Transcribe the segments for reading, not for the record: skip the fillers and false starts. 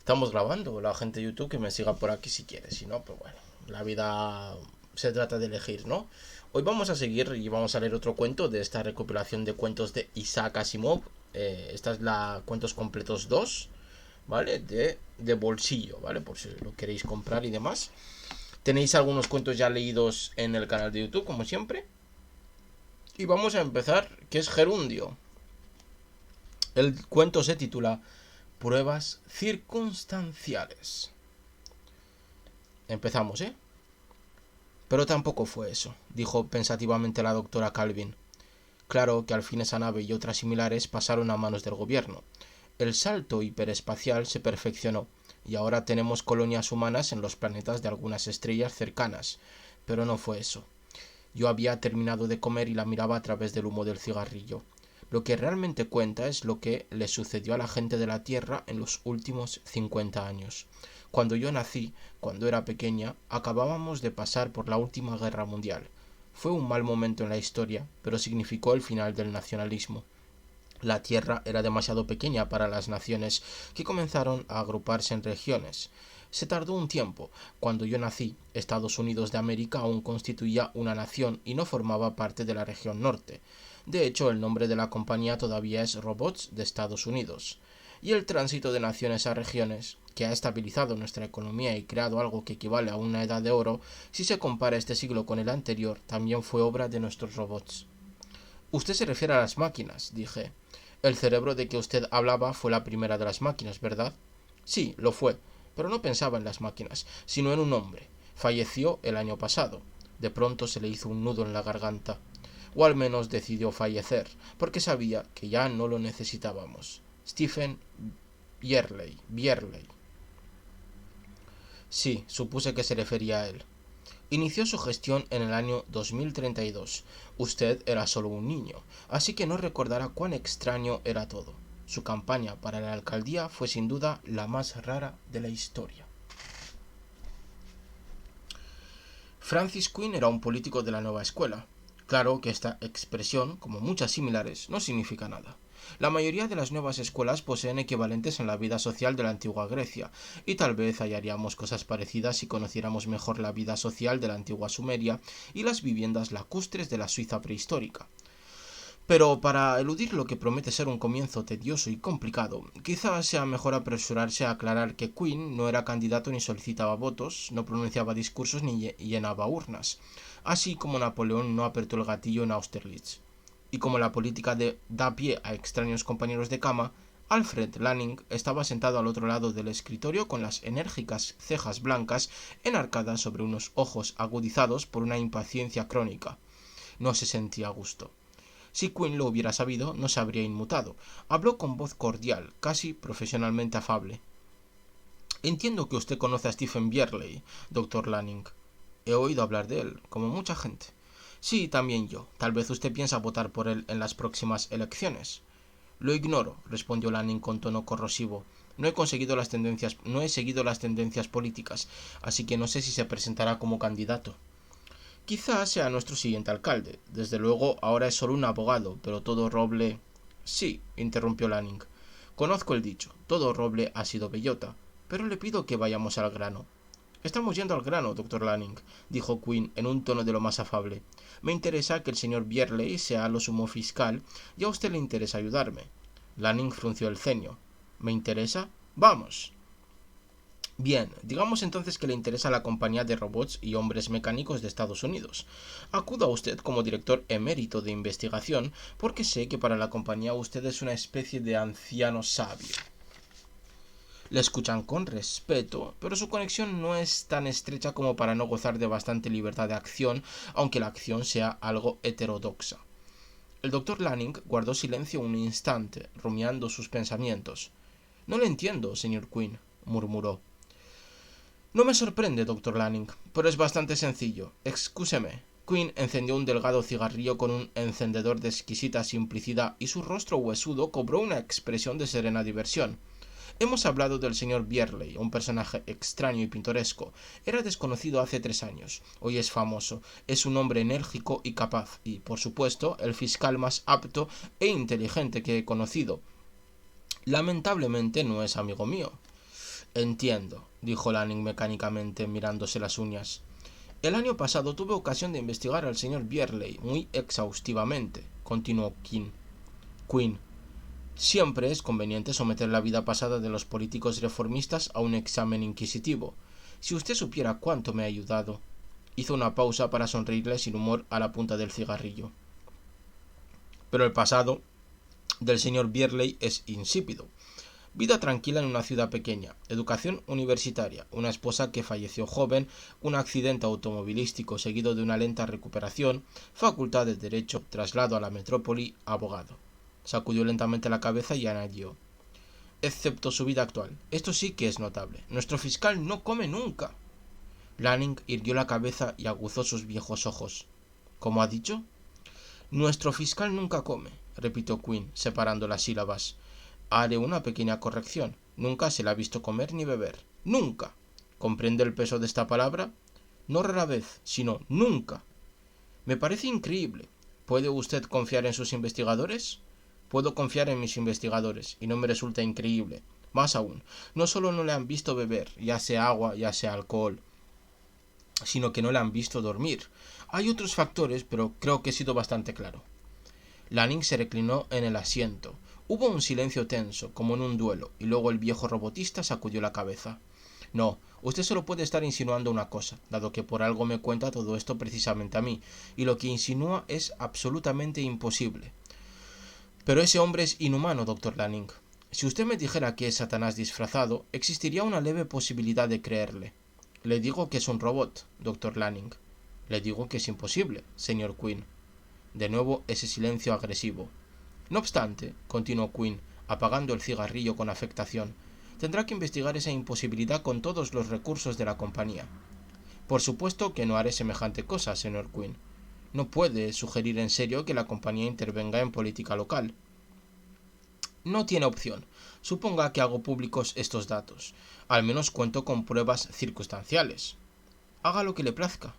Estamos grabando, la gente de YouTube que me siga por aquí si quiere, si no, pues bueno, la vida se trata de elegir, ¿no? Hoy vamos a seguir y vamos a leer otro cuento de esta recopilación de cuentos de Isaac Asimov. Esta es la Cuentos Completos 2, ¿vale? De bolsillo, ¿vale? Por si lo queréis comprar y demás. Tenéis algunos cuentos ya leídos en el canal de YouTube, como siempre. Y vamos a empezar, que es Gerundio. El cuento se titula Pruebas circunstanciales. Empezamos, ¿eh? Pero tampoco fue eso, dijo pensativamente la doctora Calvin. Claro que al fin esa nave y otras similares pasaron a manos del gobierno. El salto hiperespacial se perfeccionó y ahora tenemos colonias humanas en los planetas de algunas estrellas cercanas. Pero no fue eso. Yo había terminado de comer y la miraba a través del humo del cigarrillo. Lo que realmente cuenta es lo que le sucedió a la gente de la Tierra en los últimos 50 años. Cuando yo nací, cuando era pequeña, acabábamos de pasar por la última guerra mundial. Fue un mal momento en la historia, pero significó el final del nacionalismo. La Tierra era demasiado pequeña para las naciones, que comenzaron a agruparse en regiones. Se tardó un tiempo. Cuando yo nací, Estados Unidos de América aún constituía una nación y no formaba parte de la región norte. De hecho, el nombre de la compañía todavía es Robots de Estados Unidos. Y el tránsito de naciones a regiones, que ha estabilizado nuestra economía y creado algo que equivale a una edad de oro, si se compara este siglo con el anterior, también fue obra de nuestros robots. Usted se refiere a las máquinas, dije. El cerebro de que usted hablaba fue la primera de las máquinas, ¿verdad? Sí, lo fue, pero no pensaba en las máquinas, sino en un hombre. Falleció el año pasado. De pronto se le hizo un nudo en la garganta. O al menos decidió fallecer, porque sabía que ya no lo necesitábamos. Stephen Bierley. Sí, supuse que se refería a él. Inició su gestión en el año 2032. Usted era solo un niño, así que no recordará cuán extraño era todo. Su campaña para la alcaldía fue sin duda la más rara de la historia. Francis Quinn era un político de la nueva escuela. Claro que esta expresión, como muchas similares, no significa nada. La mayoría de las nuevas escuelas poseen equivalentes en la vida social de la antigua Grecia, y tal vez hallaríamos cosas parecidas si conociéramos mejor la vida social de la antigua Sumeria y las viviendas lacustres de la Suiza prehistórica. Pero para eludir lo que promete ser un comienzo tedioso y complicado, quizás sea mejor apresurarse a aclarar que Quinn no era candidato ni solicitaba votos, no pronunciaba discursos ni llenaba urnas, así como Napoleón no apretó el gatillo en Austerlitz. Y como la política da pie a extraños compañeros de cama, Alfred Lanning estaba sentado al otro lado del escritorio con las enérgicas cejas blancas enarcadas sobre unos ojos agudizados por una impaciencia crónica. No se sentía a gusto. Si Quinn lo hubiera sabido, no se habría inmutado. Habló con voz cordial, casi profesionalmente afable. Entiendo que usted conoce a Stephen Bierley, doctor Lanning. He oído hablar de él, como mucha gente. Sí, también yo. Tal vez usted piensa votar por él en las próximas elecciones. Lo ignoro, respondió Lanning con tono corrosivo. No he seguido las tendencias políticas, así que no sé si se presentará como candidato. Quizás sea nuestro siguiente alcalde. Desde luego, ahora es solo un abogado, pero todo roble... Sí, interrumpió Lanning. Conozco el dicho. Todo roble ha sido bellota. Pero le pido que vayamos al grano. Estamos yendo al grano, doctor Lanning, dijo Quinn en un tono de lo más afable. Me interesa que el señor Bierley sea lo sumo fiscal y a usted le interesa ayudarme. Lanning frunció el ceño. ¿Me interesa? Vamos. Bien, digamos entonces que le interesa la compañía de robots y hombres mecánicos de Estados Unidos. Acudo a usted como director emérito de investigación porque sé que para la compañía usted es una especie de anciano sabio. Le escuchan con respeto, pero su conexión no es tan estrecha como para no gozar de bastante libertad de acción, aunque la acción sea algo heterodoxa. El doctor Lanning guardó silencio un instante, rumiando sus pensamientos. No le entiendo, señor Quinn, murmuró. No me sorprende, doctor Lanning, pero es bastante sencillo. Excúseme. Quinn encendió un delgado cigarrillo con un encendedor de exquisita simplicidad y su rostro huesudo cobró una expresión de serena diversión. Hemos hablado del señor Bierley, un personaje extraño y pintoresco. Era desconocido hace 3 años. Hoy es famoso. Es un hombre enérgico y capaz, y, por supuesto, el fiscal más apto e inteligente que he conocido. Lamentablemente no es amigo mío. Entiendo, dijo Lanning mecánicamente mirándose las uñas. El año pasado tuve ocasión de investigar al señor Bierley muy exhaustivamente, continuó Quinn. Siempre es conveniente someter la vida pasada de los políticos reformistas a un examen inquisitivo. Si usted supiera cuánto me ha ayudado. Hizo una pausa para sonreírle sin humor a la punta del cigarrillo. Pero el pasado del señor Bierley es insípido. Vida tranquila en una ciudad pequeña, educación universitaria, una esposa que falleció joven, un accidente automovilístico seguido de una lenta recuperación, facultad de derecho, traslado a la metrópoli, abogado. Sacudió lentamente la cabeza y añadió: excepto su vida actual. Esto sí que es notable. Nuestro fiscal no come nunca. Lanning irguió la cabeza y aguzó sus viejos ojos. ¿Cómo ha dicho? Nuestro fiscal nunca come, repitió Quinn, separando las sílabas. Haré una pequeña corrección. Nunca se le ha visto comer ni beber. ¡Nunca! ¿Comprende el peso de esta palabra? No rara vez, sino nunca. Me parece increíble. ¿Puede usted confiar en sus investigadores? Puedo confiar en mis investigadores, y no me resulta increíble. Más aún, no solo no le han visto beber, ya sea agua, ya sea alcohol, sino que no le han visto dormir. Hay otros factores, pero creo que he sido bastante claro. Lanning se reclinó en el asiento. Hubo un silencio tenso, como en un duelo, y luego el viejo robotista sacudió la cabeza. No, usted solo puede estar insinuando una cosa, dado que por algo me cuenta todo esto precisamente a mí, y lo que insinúa es absolutamente imposible. Pero ese hombre es inhumano, doctor Lanning. Si usted me dijera que es Satanás disfrazado, existiría una leve posibilidad de creerle. Le digo que es un robot, doctor Lanning. Le digo que es imposible, señor Quinn. De nuevo ese silencio agresivo. No obstante, continuó Quinn, apagando el cigarrillo con afectación, tendrá que investigar esa imposibilidad con todos los recursos de la compañía. Por supuesto que no haré semejante cosa, señor Quinn. No puede sugerir en serio que la compañía intervenga en política local. No tiene opción. Suponga que hago públicos estos datos. Al menos cuento con pruebas circunstanciales. Haga lo que le plazca.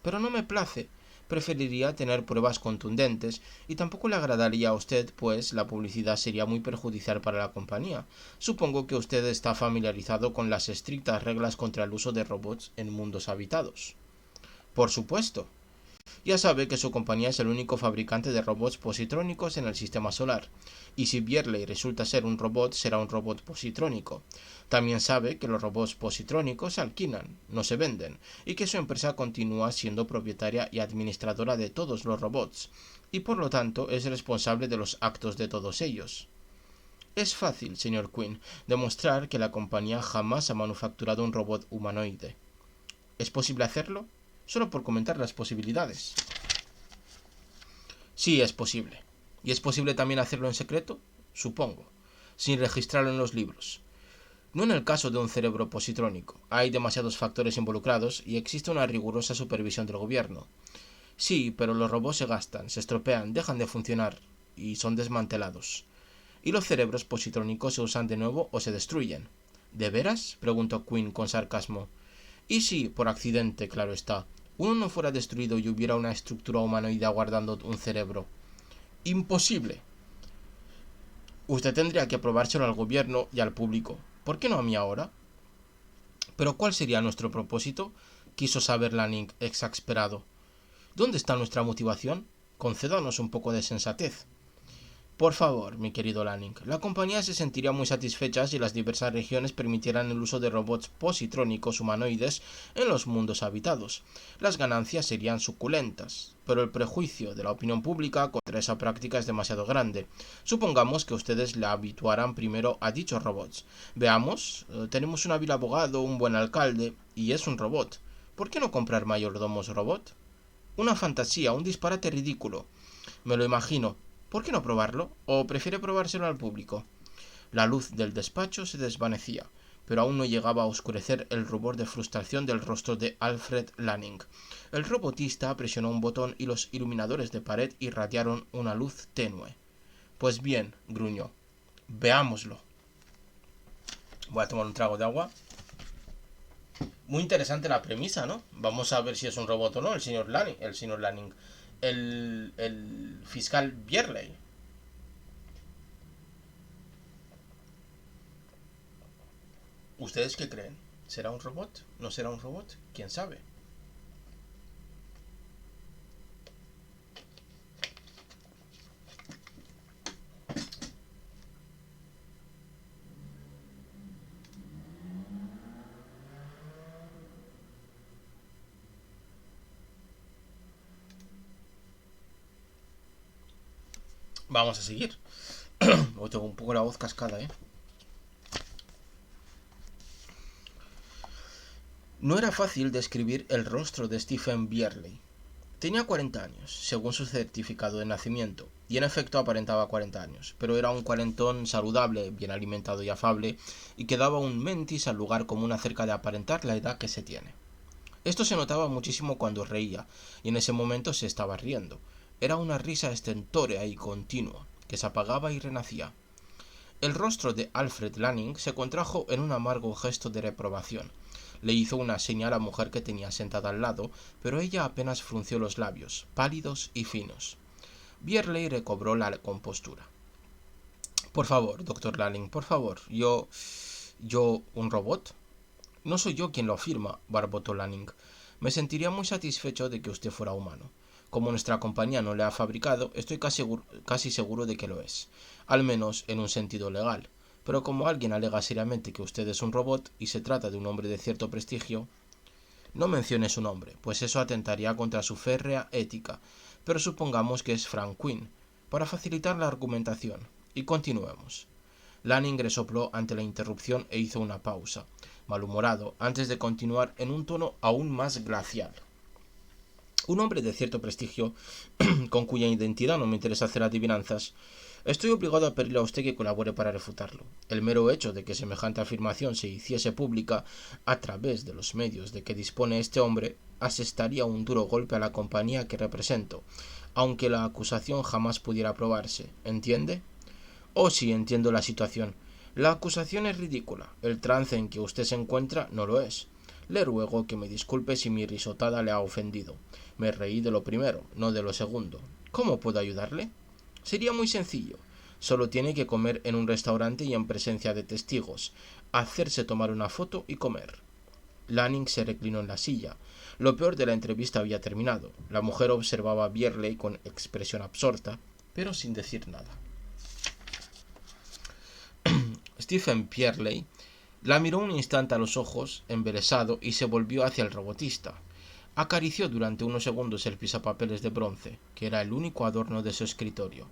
Pero no me place. Preferiría tener pruebas contundentes y tampoco le agradaría a usted, pues la publicidad sería muy perjudicial para la compañía. Supongo que usted está familiarizado con las estrictas reglas contra el uso de robots en mundos habitados. Por supuesto. Ya sabe que su compañía es el único fabricante de robots positrónicos en el sistema solar, y si Bierley resulta ser un robot, será un robot positrónico. También sabe que los robots positrónicos se alquilan, no se venden, y que su empresa continúa siendo propietaria y administradora de todos los robots, y por lo tanto es responsable de los actos de todos ellos. Es fácil, señor Quinn, demostrar que la compañía jamás ha manufacturado un robot humanoide. ¿Es posible hacerlo? Solo por comentar las posibilidades. Sí, es posible. ¿Y es posible también hacerlo en secreto? Supongo. Sin registrarlo en los libros. No en el caso de un cerebro positrónico. Hay demasiados factores involucrados y existe una rigurosa supervisión del gobierno. Sí, pero los robots se gastan, se estropean, dejan de funcionar y son desmantelados. Y los cerebros positrónicos se usan de nuevo o se destruyen. ¿De veras? Preguntó Quinn con sarcasmo. Y si, por accidente, claro está, uno no fuera destruido y hubiera una estructura humanoide aguardando un cerebro. Imposible. Usted tendría que probárselo al gobierno y al público. ¿Por qué no a mí ahora? ¿Pero cuál sería nuestro propósito? Quiso saber Lanning, exasperado. ¿Dónde está nuestra motivación? Concédanos un poco de sensatez. Por favor, mi querido Lanning, la compañía se sentiría muy satisfecha si las diversas regiones permitieran el uso de robots positrónicos humanoides en los mundos habitados. Las ganancias serían suculentas, pero el prejuicio de la opinión pública contra esa práctica es demasiado grande. Supongamos que ustedes la habituaran primero a dichos robots. Veamos, tenemos un hábil abogado, un buen alcalde, y es un robot. ¿Por qué no comprar mayordomos robot? Una fantasía, un disparate ridículo. Me lo imagino. ¿Por qué no probarlo? ¿O prefiere probárselo al público? La luz del despacho se desvanecía, pero aún no llegaba a oscurecer el rubor de frustración del rostro de Alfred Lanning. El robotista presionó un botón y los iluminadores de pared irradiaron una luz tenue. Pues bien, gruñó. Veámoslo. Voy a tomar un trago de agua. Muy interesante la premisa, ¿no? Vamos a ver si es un robot o no, el señor Lanning. El fiscal Bierley. ¿Ustedes qué creen? ¿Será un robot? ¿No será un robot? ¿Quién sabe? Vamos a seguir. Hoy tengo un poco la voz cascada, ¿eh? No era fácil describir el rostro de Stephen Byerley. Tenía 40 años, según su certificado de nacimiento, y en efecto aparentaba 40 años, pero era un cuarentón saludable, bien alimentado y afable, y que daba un mentis al lugar común acerca de aparentar la edad que se tiene. Esto se notaba muchísimo cuando reía, y en ese momento se estaba riendo. Era una risa estentórea y continua, que se apagaba y renacía. El rostro de Alfred Lanning se contrajo en un amargo gesto de reprobación. Le hizo una señal a la mujer que tenía sentada al lado, pero ella apenas frunció los labios, pálidos y finos. Byerley recobró la compostura. Por favor, doctor Lanning, por favor, ¿un robot? No soy yo quien lo afirma, barbotó Lanning. Me sentiría muy satisfecho de que usted fuera humano. Como nuestra compañía no le ha fabricado, estoy casi seguro de que lo es, al menos en un sentido legal. Pero como alguien alega seriamente que usted es un robot y se trata de un hombre de cierto prestigio, no mencione su nombre, pues eso atentaría contra su férrea ética, pero supongamos que es Frank Quinn, para facilitar la argumentación, y continuemos. Lanning resopló ante la interrupción e hizo una pausa, malhumorado, antes de continuar en un tono aún más glacial. Un hombre de cierto prestigio, con cuya identidad no me interesa hacer adivinanzas, estoy obligado a pedirle a usted que colabore para refutarlo. El mero hecho de que semejante afirmación se hiciese pública a través de los medios de que dispone este hombre asestaría un duro golpe a la compañía que represento, aunque la acusación jamás pudiera probarse. ¿Entiende? Oh, sí, entiendo la situación. La acusación es ridícula. El trance en que usted se encuentra no lo es. Le ruego que me disculpe si mi risotada le ha ofendido. Me reí de lo primero, no de lo segundo. ¿Cómo puedo ayudarle? Sería muy sencillo. Solo tiene que comer en un restaurante y en presencia de testigos, hacerse tomar una foto y comer. Lanning se reclinó en la silla. Lo peor de la entrevista había terminado. La mujer observaba a Byerley con expresión absorta, pero sin decir nada. Stephen Byerley la miró un instante a los ojos, embelesado, y se volvió hacia el robotista. Acarició durante unos segundos el pisapapeles de bronce, que era el único adorno de su escritorio.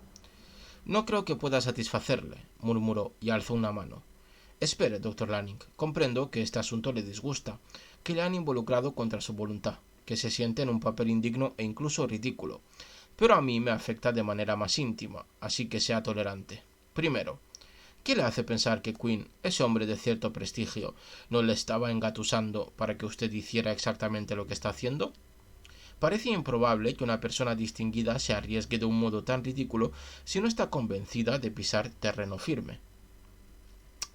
No creo que pueda satisfacerle, murmuró, y alzó una mano. Espere, doctor Lanning, comprendo que este asunto le disgusta, que le han involucrado contra su voluntad, que se siente en un papel indigno e incluso ridículo, pero a mí me afecta de manera más íntima, así que sea tolerante. Primero, ¿qué le hace pensar que Quinn, ese hombre de cierto prestigio, no le estaba engatusando para que usted hiciera exactamente lo que está haciendo? Parece improbable que una persona distinguida se arriesgue de un modo tan ridículo si no está convencida de pisar terreno firme.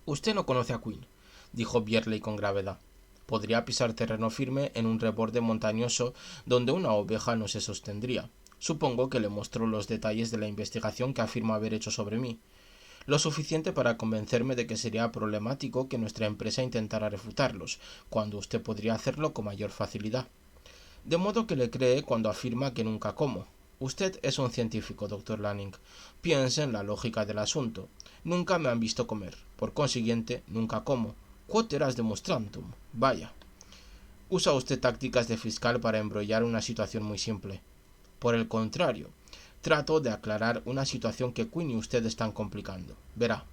Usted no conoce a Quinn, dijo Byerley con gravedad. Podría pisar terreno firme en un reborde montañoso donde una oveja no se sostendría. Supongo que le mostró los detalles de la investigación que afirma haber hecho sobre mí. Lo suficiente para convencerme de que sería problemático que nuestra empresa intentara refutarlos, cuando usted podría hacerlo con mayor facilidad. De modo que le cree cuando afirma que nunca como. Usted es un científico, doctor Lanning. Piense en la lógica del asunto. Nunca me han visto comer. Por consiguiente, nunca como. Quod eras demonstrantum. Vaya. Usa usted tácticas de fiscal para embrollar una situación muy simple. Por el contrario, trato de aclarar una situación que Quinn y usted están complicando. Verá,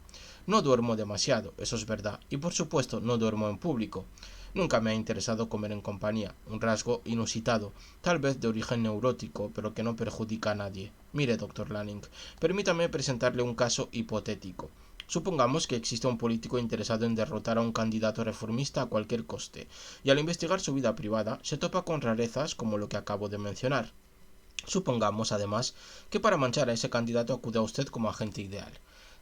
no duermo demasiado, eso es verdad, y por supuesto no duermo en público. Nunca me ha interesado comer en compañía, un rasgo inusitado, tal vez de origen neurótico, pero que no perjudica a nadie. Mire, doctor Lanning, permítame presentarle un caso hipotético. Supongamos que existe un político interesado en derrotar a un candidato reformista a cualquier coste, y al investigar su vida privada se topa con rarezas como lo que acabo de mencionar. Supongamos, además, que para manchar a ese candidato acude a usted como agente ideal.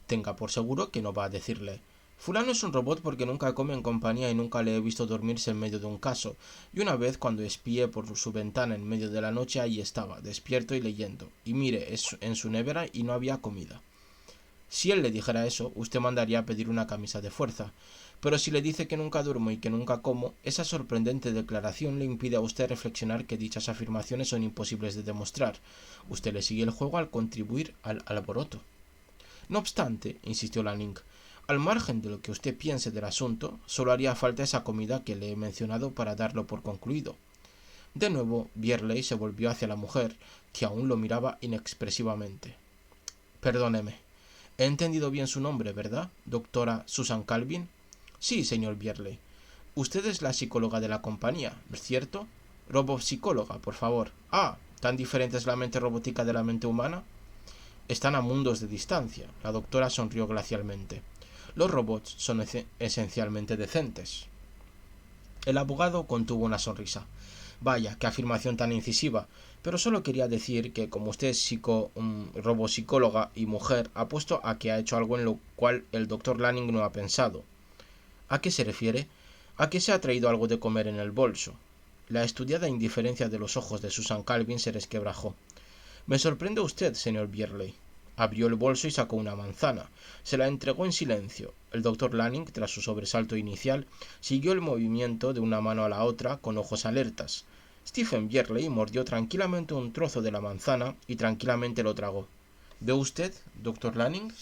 Tenga por seguro que no va a decirle: fulano es un robot porque nunca come en compañía y nunca le he visto dormirse en medio de un caso, y una vez cuando espié por su ventana en medio de la noche ahí estaba, despierto y leyendo, y mire, en su nevera y no había comida. Si él le dijera eso, usted mandaría a pedir una camisa de fuerza. Pero si le dice que nunca duermo y que nunca como, esa sorprendente declaración le impide a usted reflexionar que dichas afirmaciones son imposibles de demostrar. Usted le sigue el juego al contribuir al alboroto. No obstante, insistió Lanning, al margen de lo que usted piense del asunto, solo haría falta esa comida que le he mencionado para darlo por concluido. De nuevo, Byerley se volvió hacia la mujer, que aún lo miraba inexpresivamente. Perdóneme. He entendido bien su nombre, ¿verdad, doctora Susan Calvin? Sí, señor Byerley. Usted es la psicóloga de la compañía, ¿cierto? Robopsicóloga, por favor. Ah, ¿tan diferente es la mente robótica de la mente humana? Están a mundos de distancia. La doctora sonrió glacialmente. Los robots son esencialmente decentes. El abogado contuvo una sonrisa. Vaya, qué afirmación tan incisiva. Pero solo quería decir que, como usted es robopsicóloga y mujer, apuesto a que ha hecho algo en lo cual el doctor Lanning no ha pensado. ¿A qué se refiere? A que se ha traído algo de comer en el bolso. La estudiada indiferencia de los ojos de Susan Calvin se resquebrajó. Me sorprende usted, señor Byerley. Abrió el bolso y sacó una manzana. Se la entregó en silencio. El doctor Lanning, tras su sobresalto inicial, siguió el movimiento de una mano a la otra con ojos alertas. Stephen Byerley mordió tranquilamente un trozo de la manzana y tranquilamente lo tragó. ¿Ve usted, doctor Lanning?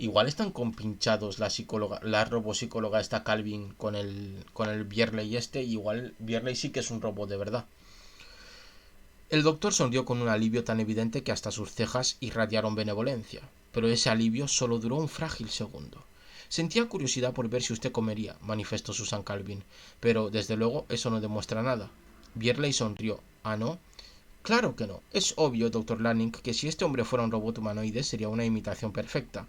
Igual están compinchados la robopsicóloga esta Calvin con el Byerley este, y igual Byerley sí que es un robot de verdad. El doctor sonrió con un alivio tan evidente que hasta sus cejas irradiaron benevolencia, pero ese alivio solo duró un frágil segundo. Sentía curiosidad por ver si usted comería, manifestó Susan Calvin, pero desde luego eso no demuestra nada. Byerley sonrió. ¿Ah, no? Claro que no. Es obvio, doctor Lanning, que si este hombre fuera un robot humanoide sería una imitación perfecta.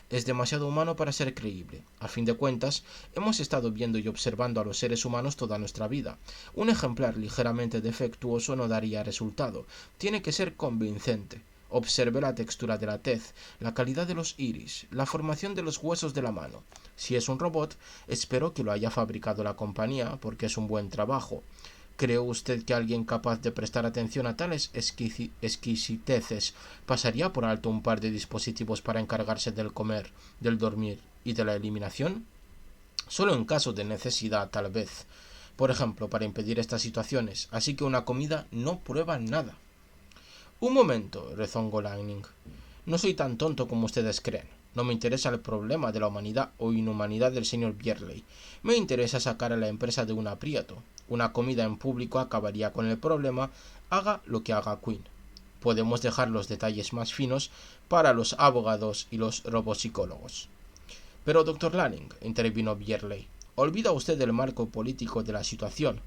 Es demasiado humano para ser creíble. A fin de cuentas, hemos estado viendo y observando a los seres humanos toda nuestra vida. Un ejemplar ligeramente defectuoso no daría resultado. Tiene que ser convincente. Observe la textura de la tez, la calidad de los iris, la formación de los huesos de la mano. Si es un robot, espero que lo haya fabricado la compañía, porque es un buen trabajo. ¿Cree usted que alguien capaz de prestar atención a tales exquisiteces pasaría por alto un par de dispositivos para encargarse del comer, del dormir y de la eliminación? Solo en caso de necesidad, tal vez. Por ejemplo, para impedir estas situaciones. Así que una comida no prueba nada. Un momento, rezongó Lanning. No soy tan tonto como ustedes creen. No me interesa el problema de la humanidad o inhumanidad del señor Byerley. Me interesa sacar a la empresa de un aprieto. Una comida en público acabaría con el problema, haga lo que haga Quinn. Podemos dejar los detalles más finos para los abogados y los robopsicólogos. Pero, doctor Lanning, intervino Byerley, olvida usted el marco político de la situación.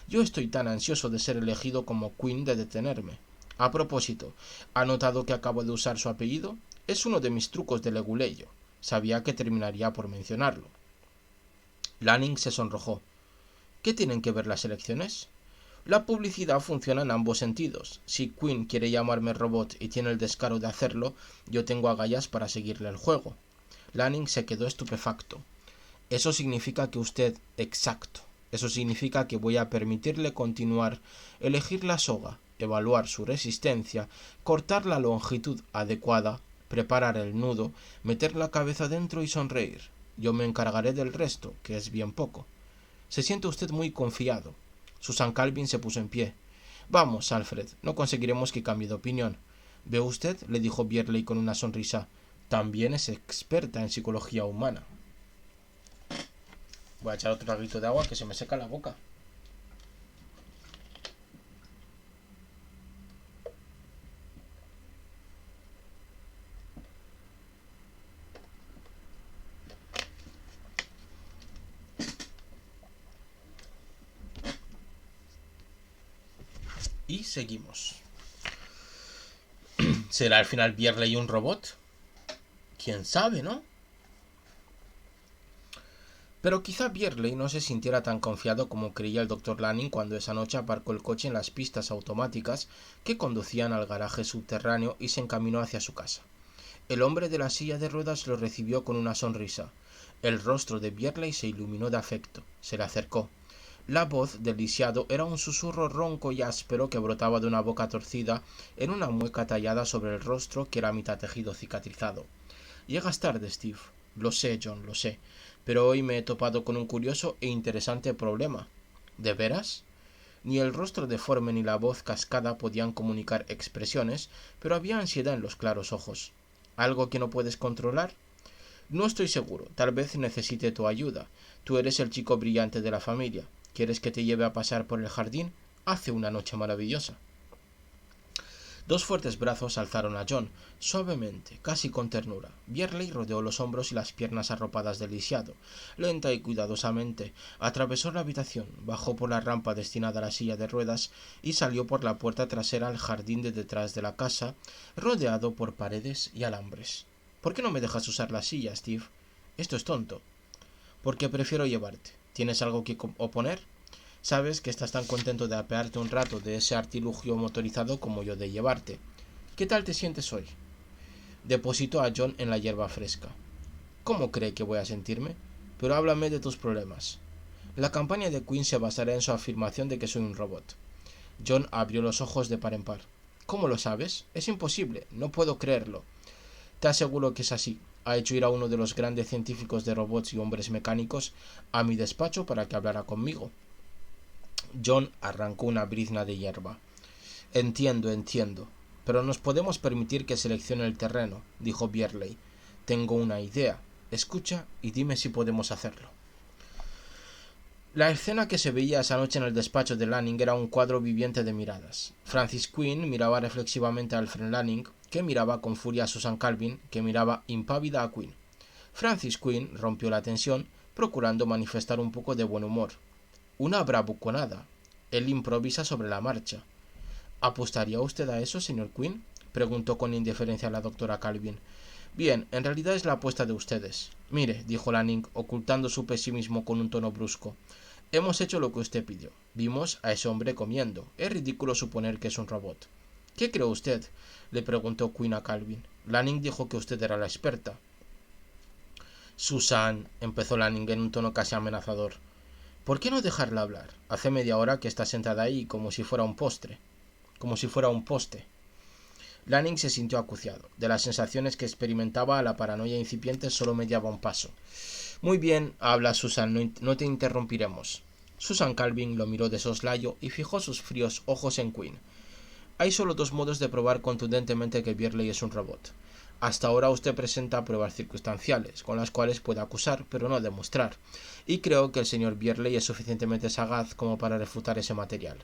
Yo estoy tan ansioso de ser elegido como Quinn de detenerme. A propósito, ¿ha notado que acabo de usar su apellido? Es uno de mis trucos de leguleyo. Sabía que terminaría por mencionarlo. Lanning se sonrojó. ¿Qué tienen que ver las elecciones? La publicidad funciona en ambos sentidos. Si Quinn quiere llamarme robot y tiene el descaro de hacerlo, yo tengo agallas para seguirle el juego. Lanning se quedó estupefacto. Eso significa que usted... Exacto. Eso significa que voy a permitirle continuar, elegir la soga, evaluar su resistencia, cortar la longitud adecuada, preparar el nudo, meter la cabeza dentro y sonreír. Yo me encargaré del resto, que es bien poco. Se siente usted muy confiado. Susan Calvin se puso en pie. Vamos, Alfred, no conseguiremos que cambie de opinión. ¿Ve usted? Le dijo Byerley con una sonrisa. También es experta en psicología humana. Voy a echar otro traguito de agua que se me seca la boca. Y seguimos. ¿Será al final Byerley un robot? ¿Quién sabe, no? Pero quizá Byerley no se sintiera tan confiado como creía el doctor Lanning cuando esa noche aparcó el coche en las pistas automáticas que conducían al garaje subterráneo y se encaminó hacia su casa. El hombre de la silla de ruedas lo recibió con una sonrisa. El rostro de Byerley se iluminó de afecto. Se le acercó. La voz del lisiado era un susurro ronco y áspero que brotaba de una boca torcida en una mueca tallada sobre el rostro que era mitad tejido cicatrizado. Llegas tarde, Steve. Lo sé, John, lo sé. Pero hoy me he topado con un curioso e interesante problema. ¿De veras? Ni el rostro deforme ni la voz cascada podían comunicar expresiones, pero había ansiedad en los claros ojos. ¿Algo que no puedes controlar? No estoy seguro. Tal vez necesite tu ayuda. Tú eres el chico brillante de la familia. ¿Quieres que te lleve a pasar por el jardín? Hace una noche maravillosa. Dos fuertes brazos alzaron a John, suavemente, casi con ternura. Byerley rodeó los hombros y las piernas arropadas del lisiado. Lenta y cuidadosamente, atravesó la habitación, bajó por la rampa destinada a la silla de ruedas y salió por la puerta trasera al jardín de detrás de la casa, rodeado por paredes y alambres. ¿Por qué no me dejas usar la silla, Steve? Esto es tonto. Porque prefiero llevarte. ¿Tienes algo que oponer? Sabes que estás tan contento de apearte un rato de ese artilugio motorizado como yo de llevarte. ¿Qué tal te sientes hoy? Depositó a John en la hierba fresca. ¿Cómo cree que voy a sentirme? Pero háblame de tus problemas. La campaña de Quinn se basará en su afirmación de que soy un robot. John abrió los ojos de par en par. ¿Cómo lo sabes? Es imposible. No puedo creerlo. Te aseguro que es así. Ha hecho ir a uno de los grandes científicos de robots y hombres mecánicos a mi despacho para que hablara conmigo. John arrancó una brizna de hierba. Entiendo. Pero nos podemos permitir que seleccione el terreno, dijo Byerley. Tengo una idea. Escucha y dime si podemos hacerlo. La escena que se veía esa noche en el despacho de Lanning era un cuadro viviente de miradas. Francis Quinn miraba reflexivamente a Alfred Lanning, que miraba con furia a Susan Calvin, que miraba impávida a Quinn. Francis Quinn rompió la tensión, procurando manifestar un poco de buen humor. Una bravuconada. Él improvisa sobre la marcha. ¿Apostaría usted a eso, señor Quinn? Preguntó con indiferencia la doctora Calvin. Bien, en realidad es la apuesta de ustedes. Mire, dijo Lanning, ocultando su pesimismo con un tono brusco. Hemos hecho lo que usted pidió. Vimos a ese hombre comiendo. Es ridículo suponer que es un robot. ¿Qué cree usted? Le preguntó Quinn a Calvin. Lanning dijo que usted era la experta. Susan, empezó Lanning en un tono casi amenazador. ¿Por qué no dejarla hablar? Hace media hora que está sentada ahí como si fuera un postre. Como si fuera un poste. Lanning se sintió acuciado. De las sensaciones que experimentaba, la paranoia incipiente solo mediaba un paso. Muy bien, habla Susan, no te interrumpiremos. Susan Calvin lo miró de soslayo y fijó sus fríos ojos en Quinn. Hay solo dos modos de probar contundentemente que Byerley es un robot. Hasta ahora usted presenta pruebas circunstanciales, con las cuales puede acusar, pero no demostrar, y creo que el señor Byerley es suficientemente sagaz como para refutar ese material.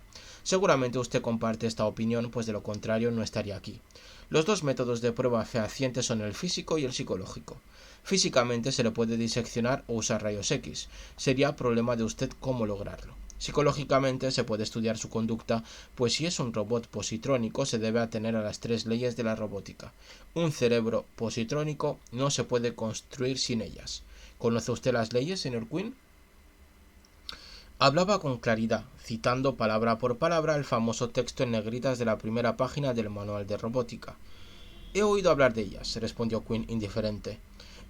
Seguramente usted comparte esta opinión, pues de lo contrario no estaría aquí. Los dos métodos de prueba fehacientes son el físico y el psicológico. Físicamente se le puede diseccionar o usar rayos X. Sería problema de usted cómo lograrlo. Psicológicamente se puede estudiar su conducta, pues si es un robot positrónico se debe atener a las tres leyes de la robótica. Un cerebro positrónico no se puede construir sin ellas. ¿Conoce usted las leyes, señor Quinn? Hablaba con claridad, citando palabra por palabra el famoso texto en negritas de la primera página del manual de robótica. He oído hablar de ellas, respondió Quinn indiferente.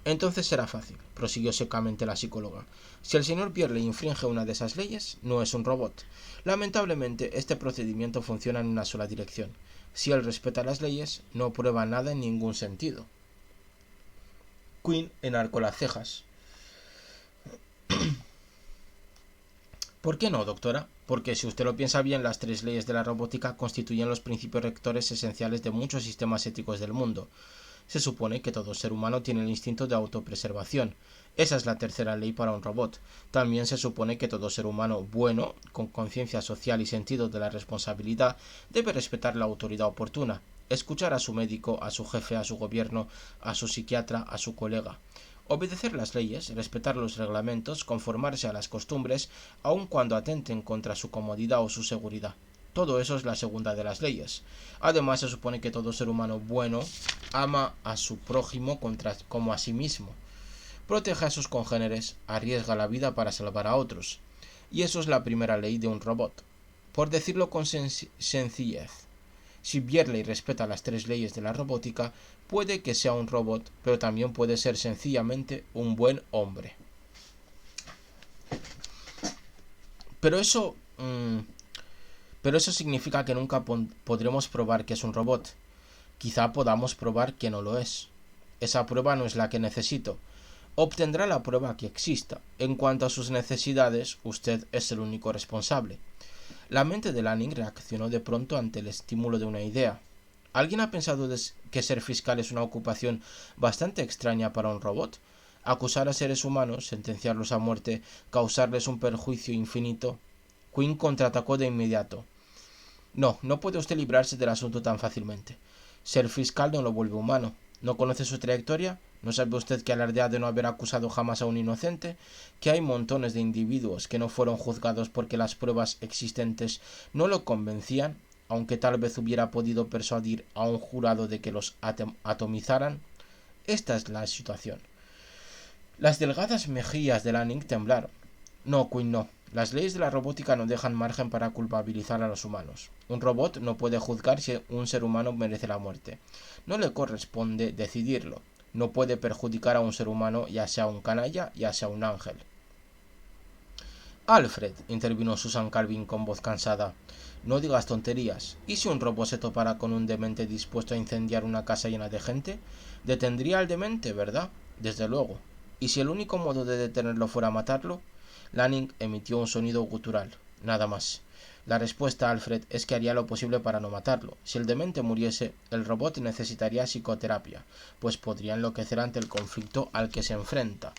Entonces será fácil, prosiguió secamente la psicóloga. Si el señor Byerley infringe una de esas leyes, no es un robot. Lamentablemente, este procedimiento funciona en una sola dirección. Si él respeta las leyes, no prueba nada en ningún sentido. Quinn enarcó las cejas. ¿Por qué no, doctora? Porque si usted lo piensa bien, las tres leyes de la robótica constituyen los principios rectores esenciales de muchos sistemas éticos del mundo. Se supone que todo ser humano tiene el instinto de autopreservación. Esa es la tercera ley para un robot. También se supone que todo ser humano bueno, con conciencia social y sentido de la responsabilidad, debe respetar la autoridad oportuna, escuchar a su médico, a su jefe, a su gobierno, a su psiquiatra, a su colega. Obedecer las leyes, respetar los reglamentos, conformarse a las costumbres, aun cuando atenten contra su comodidad o su seguridad. Todo eso es la segunda de las leyes. Además, se supone que todo ser humano bueno ama a su prójimo como a sí mismo. Protege a sus congéneres, arriesga la vida para salvar a otros. Y eso es la primera ley de un robot. Por decirlo con sencillez, si Byerley respeta las tres leyes de la robótica, puede que sea un robot, pero también puede ser sencillamente un buen hombre. Pero eso... pero eso significa que nunca podremos probar que es un robot. Quizá podamos probar que no lo es. Esa prueba no es la que necesito. Obtendrá la prueba que exista. En cuanto a sus necesidades, usted es el único responsable. La mente de Lanning reaccionó de pronto ante el estímulo de una idea. ¿Alguien ha pensado que ser fiscal es una ocupación bastante extraña para un robot? Acusar a seres humanos, sentenciarlos a muerte, causarles un perjuicio infinito. Quinn contraatacó de inmediato. No puede usted librarse del asunto tan fácilmente. Ser fiscal no lo vuelve humano. ¿No conoce su trayectoria? ¿No sabe usted que alardea de no haber acusado jamás a un inocente? ¿Que hay montones de individuos que no fueron juzgados porque las pruebas existentes no lo convencían, aunque tal vez hubiera podido persuadir a un jurado de que los atomizaran? Esta es la situación. Las delgadas mejillas de Lanning temblaron. No, Quinn, no. Las leyes de la robótica no dejan margen para culpabilizar a los humanos. Un robot no puede juzgar si un ser humano merece la muerte. No le corresponde decidirlo. No puede perjudicar a un ser humano, ya sea un canalla, ya sea un ángel. Alfred, intervino Susan Calvin con voz cansada, no digas tonterías. ¿Y si un robot se topara con un demente dispuesto a incendiar una casa llena de gente? Detendría al demente, ¿verdad? Desde luego. ¿Y si el único modo de detenerlo fuera matarlo? Lanning emitió un sonido gutural. Nada más. La respuesta, Alfred, es que haría lo posible para no matarlo. Si el demente muriese, el robot necesitaría psicoterapia, pues podría enloquecer ante el conflicto al que se enfrenta.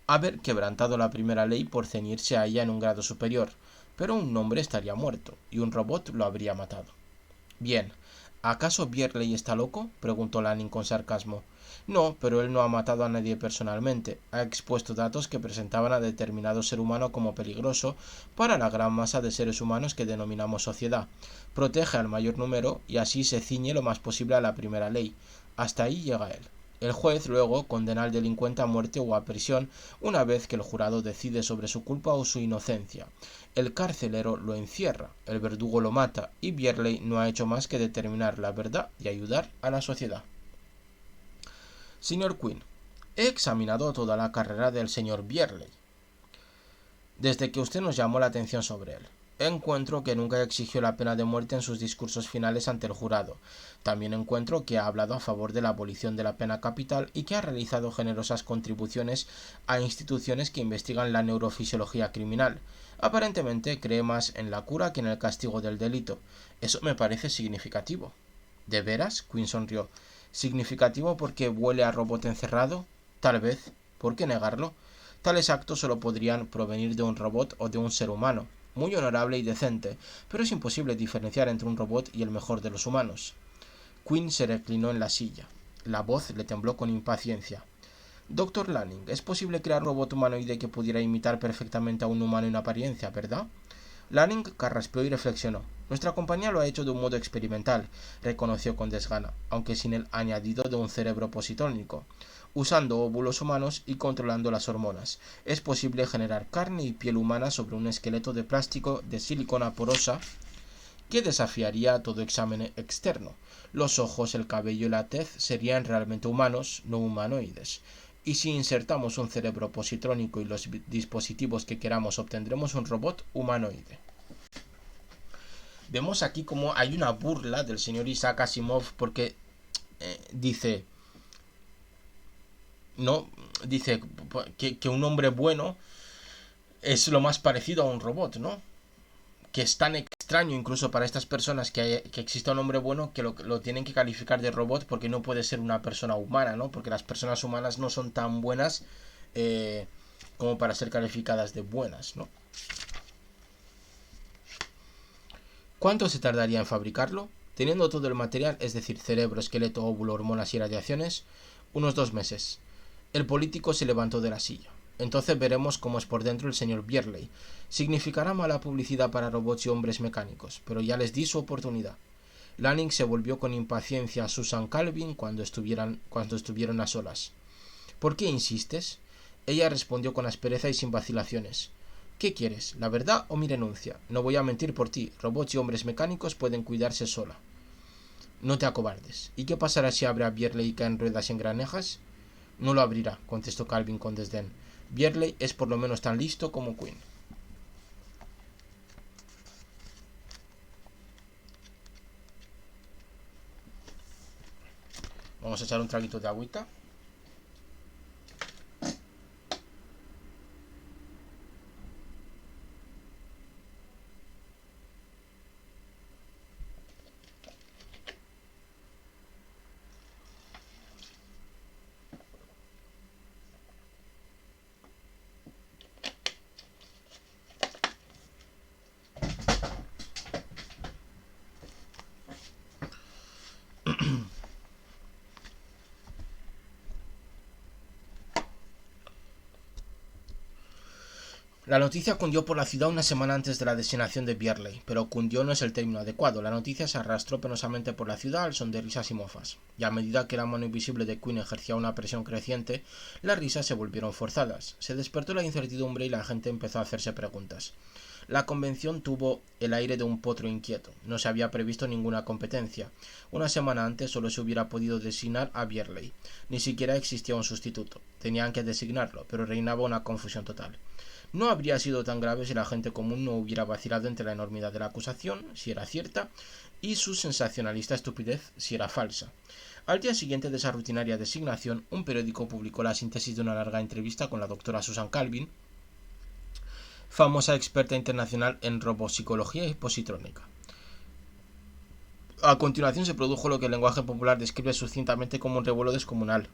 Haber quebrantado la primera ley por ceñirse a ella en un grado superior, pero un hombre estaría muerto, y un robot lo habría matado. Bien, ¿acaso Bierley está loco?, preguntó Lanning con sarcasmo. No, pero él no ha matado a nadie personalmente. Ha expuesto datos que presentaban a determinado ser humano como peligroso para la gran masa de seres humanos que denominamos sociedad. Protege al mayor número y así se ciñe lo más posible a la primera ley. Hasta ahí llega él. El juez luego condena al delincuente a muerte o a prisión una vez que el jurado decide sobre su culpa o su inocencia. El carcelero lo encierra, el verdugo lo mata y Bierley no ha hecho más que determinar la verdad y ayudar a la sociedad. Señor Quinn, he examinado toda la carrera del señor Bierley desde que usted nos llamó la atención sobre él. Encuentro que nunca exigió la pena de muerte en sus discursos finales ante el jurado. También encuentro que ha hablado a favor de la abolición de la pena capital y que ha realizado generosas contribuciones a instituciones que investigan la neurofisiología criminal. Aparentemente cree más en la cura que en el castigo del delito. Eso me parece significativo. ¿De veras? Quinn sonrió. ¿Significativo porque huele a robot encerrado? Tal vez. ¿Por qué negarlo? Tales actos solo podrían provenir de un robot o de un ser humano, muy honorable y decente, pero es imposible diferenciar entre un robot y el mejor de los humanos. Quinn se reclinó en la silla. La voz le tembló con impaciencia. Doctor Lanning, es posible crear un robot humanoide que pudiera imitar perfectamente a un humano en apariencia, ¿verdad? Lanning carraspeó y reflexionó. Nuestra compañía lo ha hecho de un modo experimental, reconoció con desgana, aunque sin el añadido de un cerebro positrónico, usando óvulos humanos y controlando las hormonas. Es posible generar carne y piel humana sobre un esqueleto de plástico de silicona porosa que desafiaría todo examen externo. Los ojos, el cabello y la tez serían realmente humanos, no humanoides. Y si insertamos un cerebro positrónico y los dispositivos que queramos, obtendremos un robot humanoide. Vemos aquí como hay una burla del señor Isaac Asimov porque dice que un hombre bueno es lo más parecido a un robot, ¿no? Que es tan extraño incluso para estas personas que exista un hombre bueno que lo tienen que calificar de robot porque no puede ser una persona humana, ¿no? Porque las personas humanas no son tan buenas como para ser calificadas de buenas, ¿no? ¿Cuánto se tardaría en fabricarlo? Teniendo todo el material, es decir, cerebro, esqueleto, óvulo, hormonas y radiaciones, unos 2 meses. El político se levantó de la silla. Entonces veremos cómo es por dentro el señor Bierley. Significará mala publicidad para robots y hombres mecánicos, pero ya les di su oportunidad. Lanning se volvió con impaciencia a Susan Calvin cuando estuvieron a solas. ¿Por qué insistes? Ella respondió con aspereza y sin vacilaciones. ¿Qué quieres? ¿La verdad o mi renuncia? No voy a mentir por ti. Robots y hombres mecánicos pueden cuidarse sola. No te acobardes. ¿Y qué pasará si abre a Bierley y cae en ruedas y engranejas? No lo abrirá, contestó Calvin con desdén. Bierley es por lo menos tan listo como Quinn. Vamos a echar un traguito de agüita. La noticia cundió por la ciudad una semana antes de la designación de Bierley, pero cundió no es el término adecuado. La noticia se arrastró penosamente por la ciudad al son de risas y mofas, y a medida que la mano invisible de Quinn ejercía una presión creciente, las risas se volvieron forzadas. Se despertó la incertidumbre y la gente empezó a hacerse preguntas. La convención tuvo el aire de un potro inquieto. No se había previsto ninguna competencia. Una semana antes solo se hubiera podido designar a Bierley. Ni siquiera existía un sustituto. Tenían que designarlo, pero reinaba una confusión total. No habría sido tan grave si la gente común no hubiera vacilado entre la enormidad de la acusación, si era cierta, y su sensacionalista estupidez, si era falsa. Al día siguiente de esa rutinaria designación, un periódico publicó la síntesis de una larga entrevista con la doctora Susan Calvin, famosa experta internacional en robopsicología y positrónica. A continuación se produjo lo que el lenguaje popular describe sucintamente como un revuelo descomunal.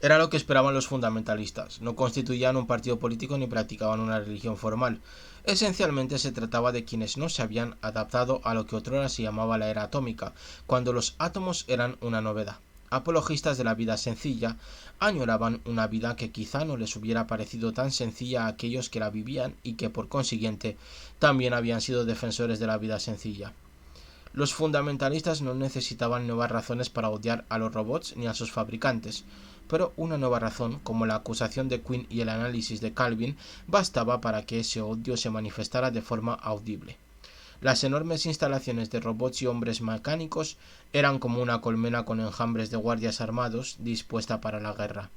Era lo que esperaban los fundamentalistas. No constituían un partido político ni practicaban una religión formal. Esencialmente se trataba de quienes no se habían adaptado a lo que otrora se llamaba la era atómica, cuando los átomos eran una novedad. Apologistas de la vida sencilla, añoraban una vida que quizá no les hubiera parecido tan sencilla a aquellos que la vivían y que por consiguiente también habían sido defensores de la vida sencilla. Los fundamentalistas no necesitaban nuevas razones para odiar a los robots ni a sus fabricantes, pero una nueva razón, como la acusación de Quinn y el análisis de Calvin, bastaba para que ese odio se manifestara de forma audible. Las enormes instalaciones de robots y hombres mecánicos eran como una colmena con enjambres de guardias armados dispuesta para la guerra.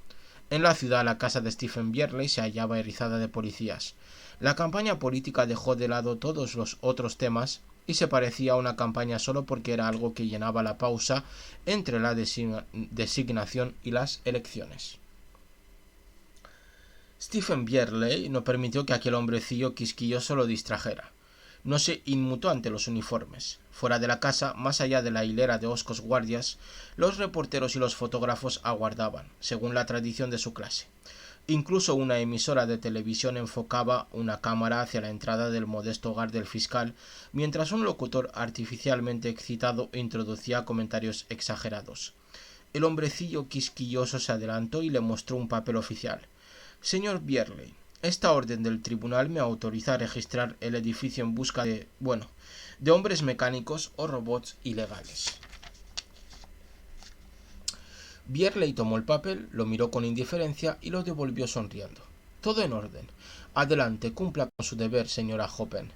En la ciudad la casa de Stephen Bierley se hallaba erizada de policías. La campaña política dejó de lado todos los otros temas y se parecía a una campaña solo porque era algo que llenaba la pausa entre la designación y las elecciones. Stephen Bierley no permitió que aquel hombrecillo quisquilloso lo distrajera. No se inmutó ante los uniformes. Fuera de la casa, más allá de la hilera de hoscos guardias, los reporteros y los fotógrafos aguardaban, según la tradición de su clase. Incluso una emisora de televisión enfocaba una cámara hacia la entrada del modesto hogar del fiscal, mientras un locutor artificialmente excitado introducía comentarios exagerados. El hombrecillo quisquilloso se adelantó y le mostró un papel oficial. Señor Bierley, esta orden del tribunal me autoriza a registrar el edificio en busca de hombres mecánicos o robots ilegales. Bierley tomó el papel, lo miró con indiferencia y lo devolvió sonriendo. Todo en orden. Adelante, cumpla con su deber, señora Hoppen.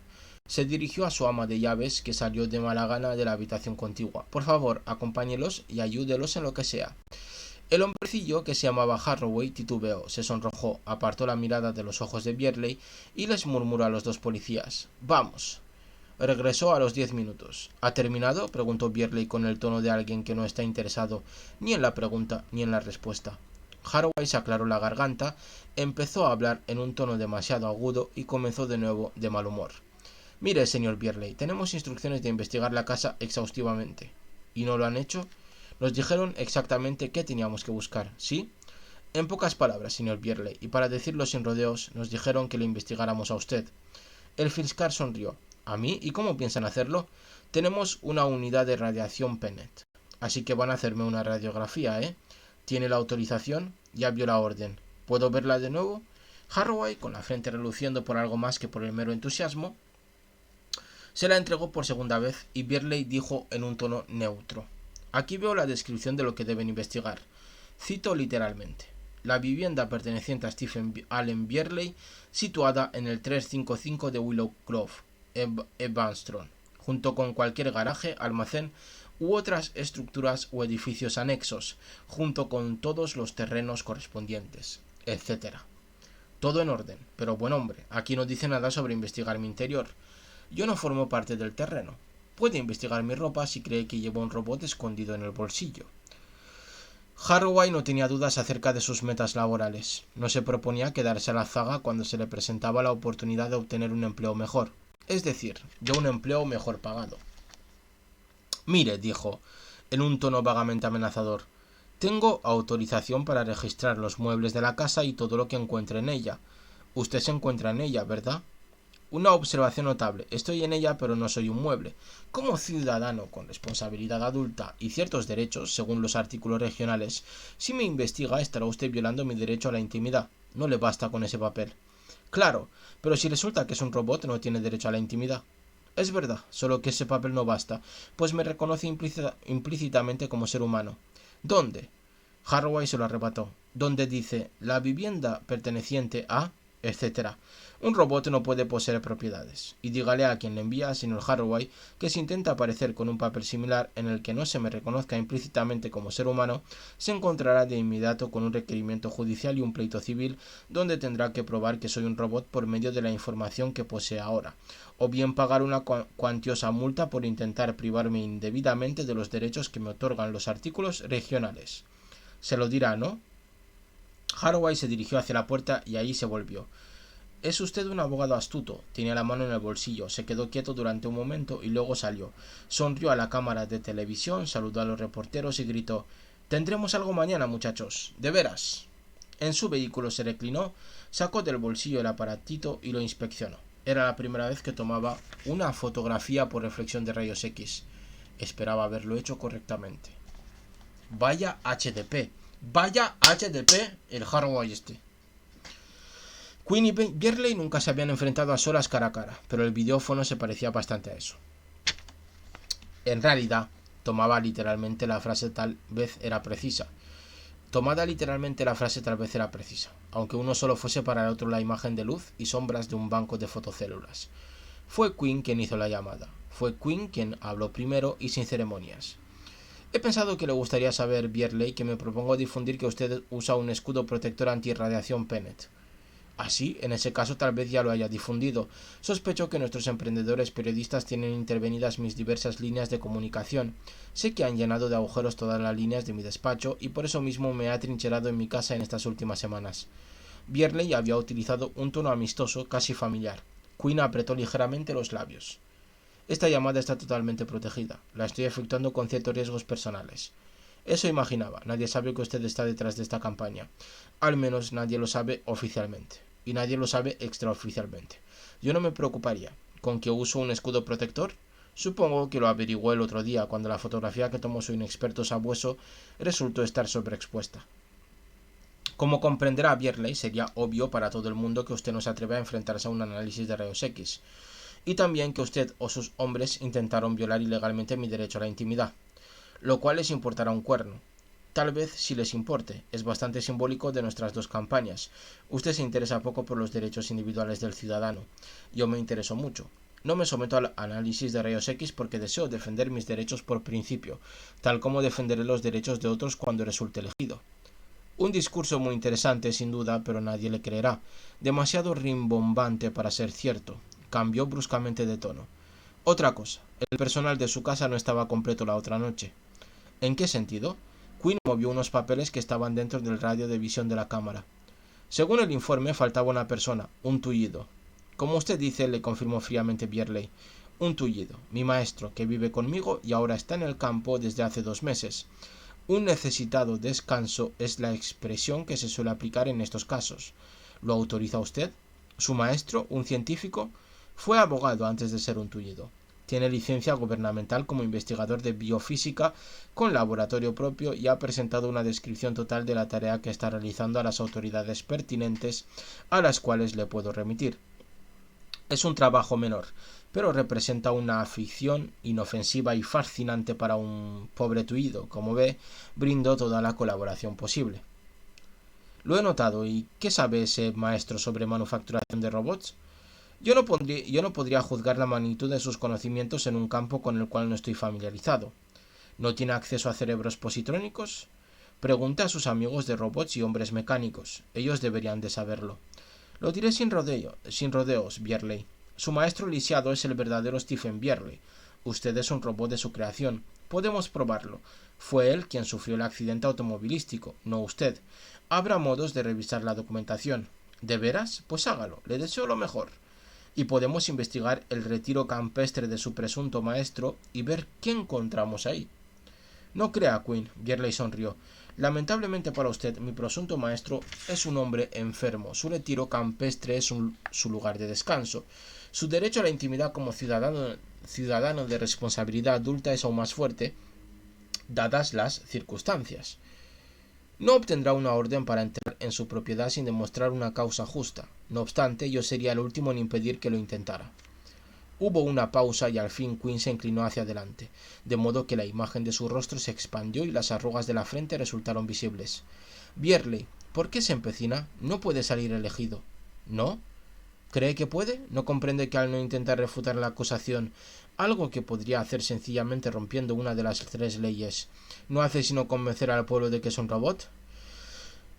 Se dirigió a su ama de llaves, que salió de mala gana de la habitación contigua. Por favor, acompáñelos y ayúdelos en lo que sea. El hombrecillo, que se llamaba Harroway, titubeó, se sonrojó, apartó la mirada de los ojos de Bierley y les murmuró a los dos policías: «Vamos». Regresó a los 10 minutos. «¿Ha terminado?», preguntó Bierley con el tono de alguien que no está interesado ni en la pregunta ni en la respuesta. Harroway se aclaró la garganta, empezó a hablar en un tono demasiado agudo y comenzó de nuevo de mal humor. «Mire, señor Bierley, tenemos instrucciones de investigar la casa exhaustivamente». «¿Y no lo han hecho?». «Nos dijeron exactamente qué teníamos que buscar, ¿sí?». «En pocas palabras, señor Bierley, y para decirlo sin rodeos, nos dijeron que le investigáramos a usted». El fiscal sonrió. «¿A mí? ¿Y cómo piensan hacerlo?». «Tenemos una unidad de radiación PENET. Así que van a hacerme una radiografía, ¿eh? ¿Tiene la autorización?». «Ya vio la orden». «¿Puedo verla de nuevo?». Harroway, con la frente reluciendo por algo más que por el mero entusiasmo, se la entregó por segunda vez y Bierley dijo en un tono neutro: «Aquí veo la descripción de lo que deben investigar». Cito literalmente: «La vivienda perteneciente a Stephen Allen Bierley, situada en el 355 de Willow Grove, Evanston, junto con cualquier garaje, almacén u otras estructuras o edificios anexos, junto con todos los terrenos correspondientes, etc. Todo en orden, pero buen hombre, aquí no dice nada sobre investigar mi interior. Yo no formo parte del terreno. Puede investigar mi ropa si cree que llevo un robot escondido en el bolsillo. Hathaway no tenía dudas acerca de sus metas laborales. No se proponía quedarse a la zaga cuando se le presentaba la oportunidad de obtener un empleo mejor, es decir, de un empleo mejor pagado. Mire, dijo, en un tono vagamente amenazador, tengo autorización para registrar los muebles de la casa y todo lo que encuentre en ella. Usted se encuentra en ella, ¿verdad? Una observación notable. Estoy en ella, pero no soy un mueble. Como ciudadano con responsabilidad adulta y ciertos derechos, según los artículos regionales, si me investiga estará usted violando mi derecho a la intimidad. No le basta con ese papel. Claro, pero si resulta que es un robot, no tiene derecho a la intimidad. Es verdad, solo que ese papel no basta, pues me reconoce implícitamente como ser humano. ¿Dónde? Hathaway se lo arrebató. Donde dice la vivienda perteneciente a, etc. Un robot no puede poseer propiedades. Y dígale a quien le envía, señor Hathaway, que si intenta aparecer con un papel similar en el que no se me reconozca implícitamente como ser humano, se encontrará de inmediato con un requerimiento judicial y un pleito civil donde tendrá que probar que soy un robot por medio de la información que posee ahora, o bien pagar una cuantiosa multa por intentar privarme indebidamente de los derechos que me otorgan los artículos regionales. Se lo dirá, ¿no? Hathaway se dirigió hacia la puerta y ahí se volvió. Es usted un abogado astuto. Tenía la mano en el bolsillo, se quedó quieto durante un momento y luego salió. Sonrió a la cámara de televisión, saludó a los reporteros y gritó: «Tendremos algo mañana, muchachos. ¿De veras?». En su vehículo se reclinó, sacó del bolsillo el aparatito y lo inspeccionó. Era la primera vez que tomaba una fotografía por reflexión de rayos X. Esperaba haberlo hecho correctamente. Vaya HDP. Vaya HDP el Hathaway este. Quinn y Bierley nunca se habían enfrentado a solas cara a cara, pero el videófono se parecía bastante a eso. En realidad, tomada literalmente la frase tal vez era precisa, aunque uno solo fuese para el otro la imagen de luz y sombras de un banco de fotocélulas. Fue Quinn quien hizo la llamada, fue Quinn quien habló primero y sin ceremonias. He pensado que le gustaría saber, Bierley, que me propongo difundir que usted usa un escudo protector antirradiación Pennet. Así, en ese caso tal vez ya lo haya difundido. Sospecho que nuestros emprendedores periodistas tienen intervenidas mis diversas líneas de comunicación. Sé que han llenado de agujeros todas las líneas de mi despacho y por eso mismo me he atrincherado en mi casa en estas últimas semanas. Bierley había utilizado un tono amistoso, casi familiar. Quinn apretó ligeramente los labios. Esta llamada está totalmente protegida. La estoy efectuando con ciertos riesgos personales. Eso imaginaba. Nadie sabe que usted está detrás de esta campaña. Al menos nadie lo sabe oficialmente. Y nadie lo sabe extraoficialmente. Yo no me preocuparía. ¿Con que uso un escudo protector? Supongo que lo averiguó el otro día, cuando la fotografía que tomó su inexperto sabueso resultó estar sobreexpuesta. Como comprenderá Bierley, sería obvio para todo el mundo que usted no se atreve a enfrentarse a un análisis de rayos X. Y también que usted o sus hombres intentaron violar ilegalmente mi derecho a la intimidad, lo cual les importará un cuerno. Tal vez sí les importe, es bastante simbólico de nuestras dos campañas. Usted se interesa poco por los derechos individuales del ciudadano. Yo me intereso mucho. No me someto al análisis de rayos X porque deseo defender mis derechos por principio, tal como defenderé los derechos de otros cuando resulte elegido. Un discurso muy interesante, sin duda, pero nadie le creerá. Demasiado rimbombante para ser cierto. Cambió bruscamente de tono. Otra cosa, el personal de su casa no estaba completo la otra noche. ¿En qué sentido? Quinn movió unos papeles que estaban dentro del radio de visión de la cámara. Según el informe, faltaba una persona, un tullido. Como usted dice, le confirmó fríamente Bierley. Un tullido, mi maestro, que vive conmigo y ahora está en el campo desde hace 2 meses. Un necesitado descanso es la expresión que se suele aplicar en estos casos. ¿Lo autoriza usted? ¿Su maestro, un científico? Fue abogado antes de ser un tullido. Tiene licencia gubernamental como investigador de biofísica con laboratorio propio y ha presentado una descripción total de la tarea que está realizando a las autoridades pertinentes a las cuales le puedo remitir. Es un trabajo menor, pero representa una afición inofensiva y fascinante para un pobre tullido. Como ve, brindó toda la colaboración posible. Lo he notado. ¿Y qué sabe ese maestro sobre manufacturación de robots? Yo no podría juzgar la magnitud de sus conocimientos en un campo con el cual no estoy familiarizado. ¿No tiene acceso a cerebros positrónicos? Pregunte a sus amigos de robots y hombres mecánicos. Ellos deberían de saberlo. Lo diré sin rodeos, Bierley. Su maestro lisiado es el verdadero Stephen Bierley, Usted es un robot de su creación. Podemos probarlo. Fue él quien sufrió el accidente automovilístico, no usted. Habrá modos de revisar la documentación. ¿De veras? Pues hágalo. Le deseo lo mejor. Y podemos investigar el retiro campestre de su presunto maestro y ver qué encontramos ahí. No crea, Quinn, Bierley sonrió. Lamentablemente para usted, mi presunto maestro es un hombre enfermo. Su retiro campestre es su lugar de descanso. Su derecho a la intimidad como ciudadano de responsabilidad adulta es aún más fuerte, dadas las circunstancias. No obtendrá una orden para entrar en su propiedad sin demostrar una causa justa. No obstante, yo sería el último en impedir que lo intentara. Hubo una pausa y al fin Quinn se inclinó hacia adelante, de modo que la imagen de su rostro se expandió y las arrugas de la frente resultaron visibles. Bierley, ¿por qué se empecina? No puede salir elegido. ¿No? ¿Cree que puede? ¿No comprende que al no intentar refutar la acusación, algo que podría hacer sencillamente rompiendo una de las 3 leyes, no hace sino convencer al pueblo de que es un robot?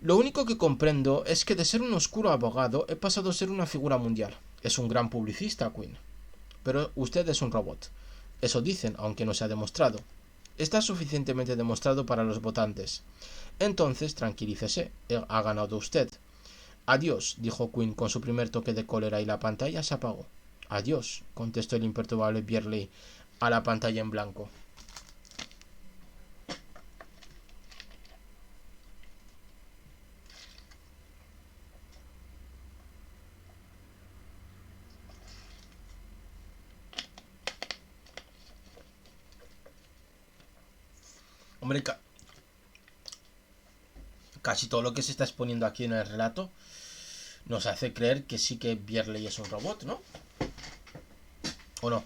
Lo único que comprendo es que de ser un oscuro abogado he pasado a ser una figura mundial. Es un gran publicista, Quinn. Pero usted es un robot. Eso dicen, aunque no se ha demostrado. Está suficientemente demostrado para los votantes. Entonces, tranquilícese, ha ganado usted. Adiós, dijo Quinn con su primer toque de cólera y la pantalla se apagó. Adiós, contestó el imperturbable Bierley a la pantalla en blanco. Hombre, casi todo lo que se está exponiendo aquí en el relato nos hace creer que sí que Bierley es un robot, ¿no? ¿O no?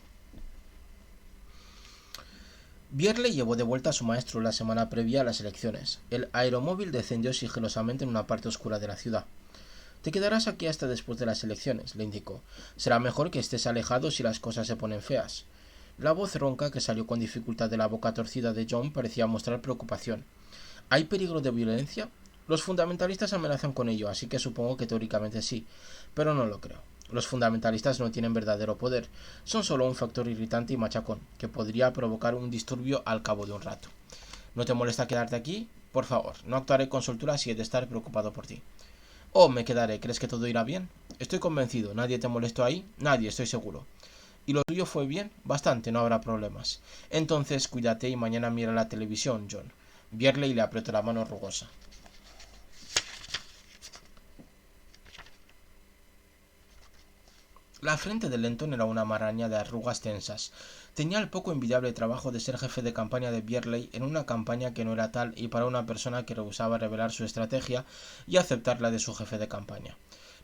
Bierley llevó de vuelta a su maestro la semana previa a las elecciones. El aeromóvil descendió sigilosamente en una parte oscura de la ciudad. Te quedarás aquí hasta después de las elecciones, le indicó. Será mejor que estés alejado si las cosas se ponen feas. La voz ronca que salió con dificultad de la boca torcida de John parecía mostrar preocupación. ¿Hay peligro de violencia? Los fundamentalistas amenazan con ello, así que supongo que teóricamente sí, pero no lo creo. Los fundamentalistas no tienen verdadero poder, son solo un factor irritante y machacón, que podría provocar un disturbio al cabo de un rato. ¿No te molesta quedarte aquí? Por favor, no actuaré con soltura si he de estar preocupado por ti. Oh, me quedaré, ¿crees que todo irá bien? Estoy convencido, nadie te molestó ahí, nadie, estoy seguro. ¿Y lo tuyo fue bien? Bastante, no habrá problemas. Entonces, cuídate y mañana mira la televisión, John. Bierley le apretó la mano rugosa. La frente de Lenton era una maraña de arrugas tensas. Tenía el poco envidiable trabajo de ser jefe de campaña de Bierley en una campaña que no era tal y para una persona que rehusaba revelar su estrategia y aceptar la de su jefe de campaña.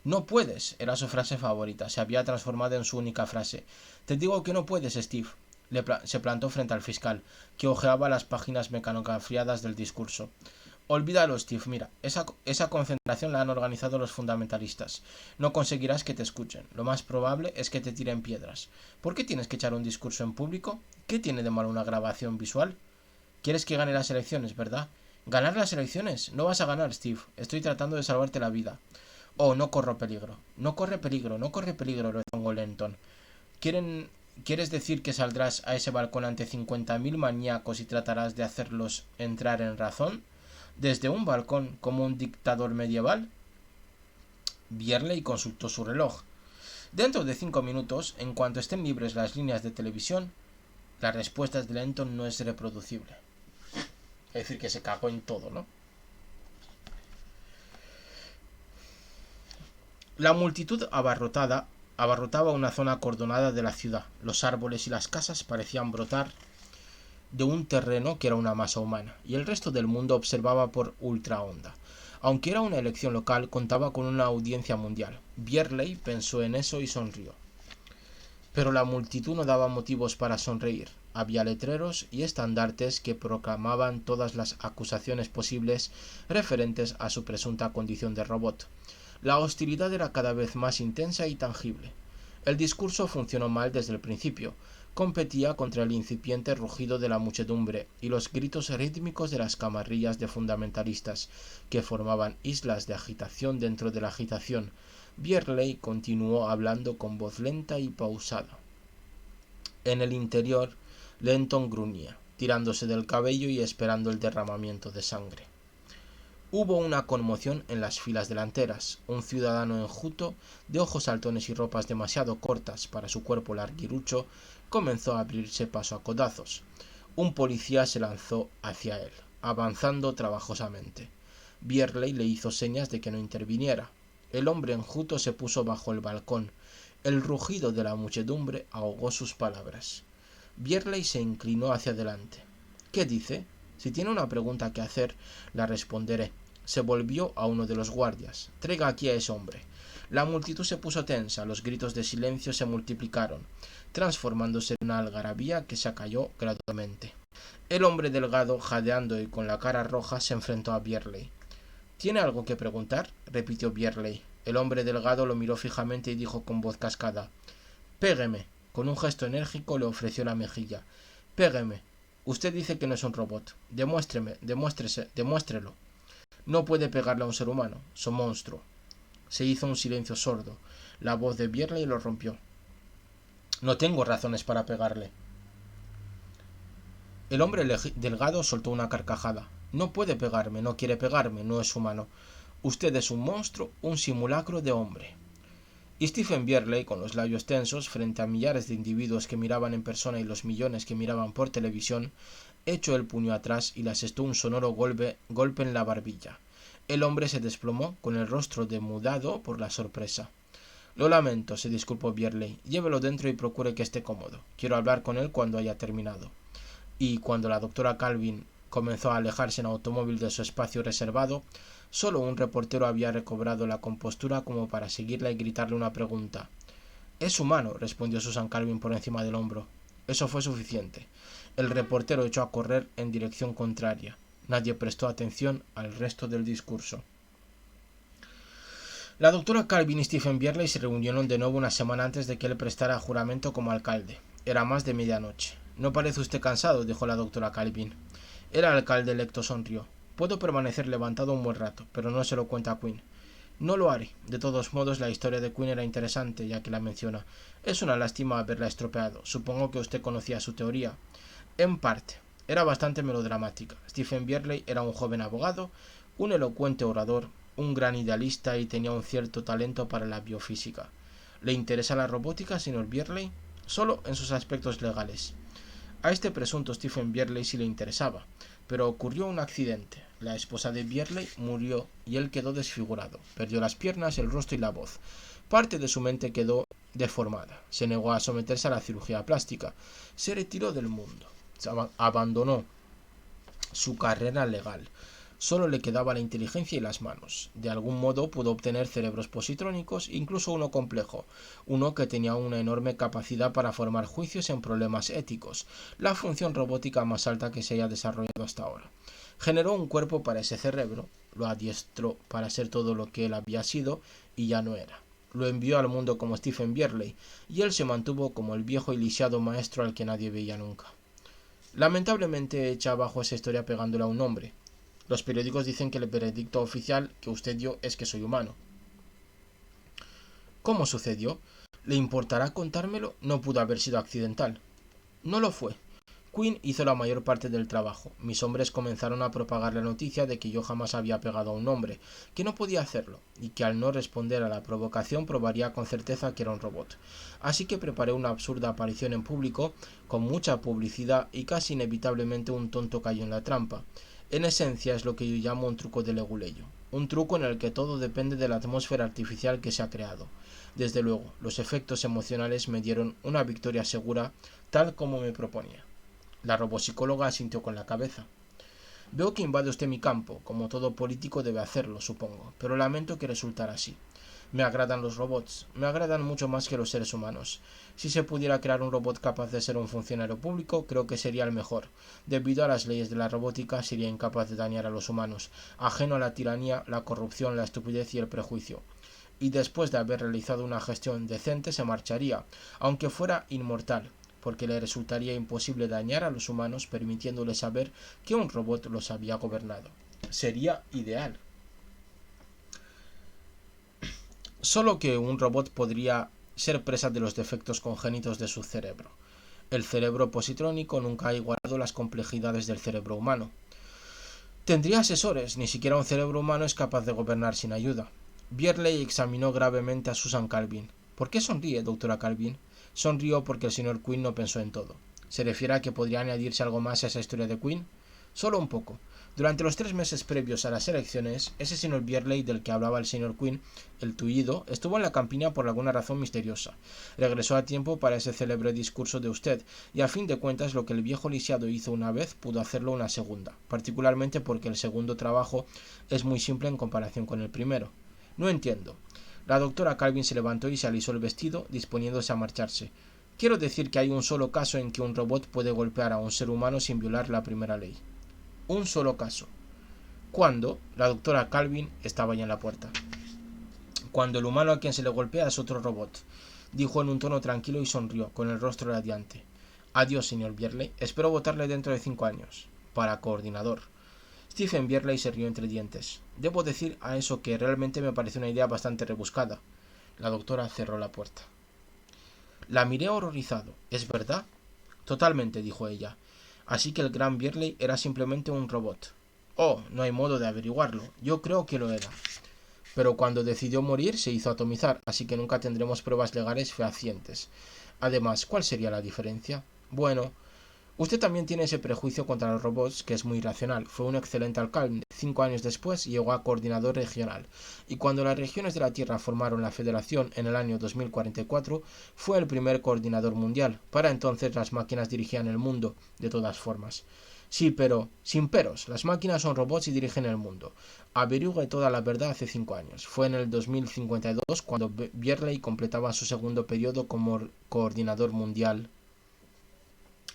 No puedes, era su frase favorita, se había transformado en su única frase. Te digo que no puedes, Steve. Se plantó frente al fiscal, que hojeaba las páginas mecanografiadas del discurso. Olvídalo, Steve, mira, esa concentración la han organizado los fundamentalistas. No conseguirás que te escuchen. Lo más probable es que te tiren piedras. ¿Por qué tienes que echar un discurso en público? ¿Qué tiene de malo una grabación visual? ¿Quieres que gane las elecciones, verdad? ¿Ganar las elecciones? No vas a ganar, Steve. Estoy tratando de salvarte la vida. Oh, no corro peligro. No corre peligro, no corre peligro, rezongó Lenton. ¿Quieres decir que saldrás a ese balcón ante 50.000 maníacos y tratarás de hacerlos entrar en razón? ¿Desde un balcón como un dictador medieval? Bierley consultó su reloj. Dentro de 5 minutos, en cuanto estén libres las líneas de televisión, la respuesta de Lenton no es reproducible. Es decir, que se cagó en todo, ¿no? La multitud abarrotaba una zona acordonada de la ciudad. Los árboles y las casas parecían brotar de un terreno que era una masa humana, y el resto del mundo observaba por ultraonda. Aunque era una elección local, contaba con una audiencia mundial. Bierley pensó en eso y sonrió. Pero la multitud no daba motivos para sonreír. Había letreros y estandartes que proclamaban todas las acusaciones posibles referentes a su presunta condición de robot. La hostilidad era cada vez más intensa y tangible. El discurso funcionó mal desde el principio. Competía contra el incipiente rugido de la muchedumbre y los gritos rítmicos de las camarrillas de fundamentalistas, que formaban islas de agitación dentro de la agitación. Bierley continuó hablando con voz lenta y pausada. En el interior, Lenton gruñía, tirándose del cabello y esperando el derramamiento de sangre. Hubo una conmoción en las filas delanteras. Un ciudadano enjuto, de ojos saltones y ropas demasiado cortas para su cuerpo larguirucho, comenzó a abrirse paso a codazos. Un policía se lanzó hacia él, avanzando trabajosamente. Bierley le hizo señas de que no interviniera. El hombre enjuto se puso bajo el balcón. El rugido de la muchedumbre ahogó sus palabras. Bierley se inclinó hacia adelante. ¿Qué dice? Si tiene una pregunta que hacer, la responderé. Se volvió a uno de los guardias. Traiga aquí a ese hombre. La multitud se puso tensa, los gritos de silencio se multiplicaron, transformándose en una algarabía que se acalló gradualmente. El hombre delgado, jadeando y con la cara roja, se enfrentó a Bierley. ¿Tiene algo que preguntar?, repitió Bierley. El hombre delgado lo miró fijamente y dijo con voz cascada: «Pégueme». Con un gesto enérgico le ofreció la mejilla. «Pégueme. Usted dice que no es un robot. Demuéstrelo. No puede pegarle a un ser humano. Es un monstruo». Se hizo un silencio sordo. La voz de Bierley lo rompió. «No tengo razones para pegarle». El hombre delgado soltó una carcajada. «No puede pegarme, no quiere pegarme, no es humano. Usted es un monstruo, un simulacro de hombre». Y Stephen Bierley, con los labios tensos, frente a millares de individuos que miraban en persona y los millones que miraban por televisión, echó el puño atrás y le asestó un sonoro golpe en la barbilla. El hombre se desplomó, con el rostro demudado por la sorpresa. «Lo lamento», se disculpó Bierley. «Llévelo dentro y procure que esté cómodo. Quiero hablar con él cuando haya terminado». Y cuando la doctora Calvin comenzó a alejarse en automóvil de su espacio reservado, solo un reportero había recobrado la compostura como para seguirla y gritarle una pregunta. «Es humano», respondió Susan Calvin por encima del hombro. Eso fue suficiente. El reportero echó a correr en dirección contraria. Nadie prestó atención al resto del discurso. La doctora Calvin y Stephen Bierley se reunieron de nuevo una semana antes de que él prestara juramento como alcalde. Era más de medianoche. «No parece usted cansado», dijo la doctora Calvin. El alcalde electo sonrió. «Puedo permanecer levantado un buen rato, pero no se lo cuenta a Quinn». «No lo haré. De todos modos, la historia de Quinn era interesante, ya que la menciona. Es una lástima haberla estropeado. Supongo que usted conocía su teoría». «En parte. Era bastante melodramática. Stephen Bierley era un joven abogado, un elocuente orador, un gran idealista y tenía un cierto talento para la biofísica. ¿Le interesa la robótica, señor Bierley?» «Solo en sus aspectos legales». A este presunto Stephen Bierley sí le interesaba, pero ocurrió un accidente. La esposa de Bierley murió y él quedó desfigurado. Perdió las piernas, el rostro y la voz. Parte de su mente quedó deformada. Se negó a someterse a la cirugía plástica. Se retiró del mundo. Abandonó su carrera legal. Solo le quedaba la inteligencia y las manos. De algún modo pudo obtener cerebros positrónicos, incluso uno complejo, uno que tenía una enorme capacidad para formar juicios en problemas éticos, la función robótica más alta que se haya desarrollado hasta ahora. Generó un cuerpo para ese cerebro, lo adiestró para ser todo lo que él había sido y ya no era. Lo envió al mundo como Stephen Bierley, y él se mantuvo como el viejo y lisiado maestro al que nadie veía nunca. Lamentablemente echa abajo esa historia pegándola a un nombre. Los periódicos dicen que el veredicto oficial que usted dio es que soy humano. ¿Cómo sucedió? ¿Le importará contármelo? No pudo haber sido accidental. No lo fue. Quinn hizo la mayor parte del trabajo. Mis hombres comenzaron a propagar la noticia de que yo jamás había pegado a un hombre, que no podía hacerlo, y que al no responder a la provocación probaría con certeza que era un robot. Así que preparé una absurda aparición en público, con mucha publicidad, y casi inevitablemente un tonto cayó en la trampa. En esencia es lo que yo llamo un truco de leguleyo, un truco en el que todo depende de la atmósfera artificial que se ha creado. Desde luego, los efectos emocionales me dieron una victoria segura, tal como me proponía. La robopsicóloga asintió con la cabeza. «Veo que invade usted mi campo, como todo político debe hacerlo, supongo, pero lamento que resultara así. Me agradan los robots, me agradan mucho más que los seres humanos. Si se pudiera crear un robot capaz de ser un funcionario público, creo que sería el mejor. Debido a las leyes de la robótica, sería incapaz de dañar a los humanos, ajeno a la tiranía, la corrupción, la estupidez y el prejuicio. Y después de haber realizado una gestión decente se marcharía, aunque fuera inmortal, porque le resultaría imposible dañar a los humanos permitiéndoles saber que un robot los había gobernado. Sería ideal. Solo que un robot podría ser presa de los defectos congénitos de su cerebro. El cerebro positrónico nunca ha igualado las complejidades del cerebro humano. Tendría asesores, ni siquiera un cerebro humano es capaz de gobernar sin ayuda. Bierley examinó gravemente a Susan Calvin. ¿Por qué sonríe, doctora Calvin? Sonrió porque el señor Quinn no pensó en todo. ¿Se refiere a que podría añadirse algo más a esa historia de Quinn? Solo un poco. Durante los 3 meses previos a las elecciones, ese señor Bierley del que hablaba el señor Quinn, el tullido, estuvo en la campiña por alguna razón misteriosa. Regresó a tiempo para ese célebre discurso de usted, y a fin de cuentas lo que el viejo lisiado hizo una vez pudo hacerlo una segunda, particularmente porque el segundo trabajo es muy simple en comparación con el primero. No entiendo. La doctora Calvin se levantó y se alisó el vestido, disponiéndose a marcharse. Quiero decir que hay un solo caso en que un robot puede golpear a un ser humano sin violar la primera ley. Un solo caso. Cuando la doctora Calvin estaba ya en la puerta. Cuando el humano a quien se le golpea es otro robot, dijo en un tono tranquilo y sonrió, con el rostro radiante. Adiós, señor Bierley. Espero votarle dentro de 5 años. Para coordinador. Stephen Bierley se rió entre dientes. Debo decir a eso que realmente me parece una idea bastante rebuscada. La doctora cerró la puerta. La miré horrorizado. ¿Es verdad? Totalmente, dijo ella. Así que el gran Bierley era simplemente un robot. Oh, no hay modo de averiguarlo. Yo creo que lo era. Pero cuando decidió morir se hizo atomizar, así que nunca tendremos pruebas legales fehacientes. Además, ¿cuál sería la diferencia? Bueno, usted también tiene ese prejuicio contra los robots que es muy irracional. Fue un excelente alcalde. 5 años después llegó a coordinador regional. Y cuando las regiones de la Tierra formaron la Federación en el año 2044, fue el primer coordinador mundial. Para entonces las máquinas dirigían el mundo, de todas formas. Sí, pero, sin peros, las máquinas son robots y dirigen el mundo. Averigüe toda la verdad hace 5 años. Fue en el 2052 cuando Bierley completaba su segundo periodo como coordinador mundial.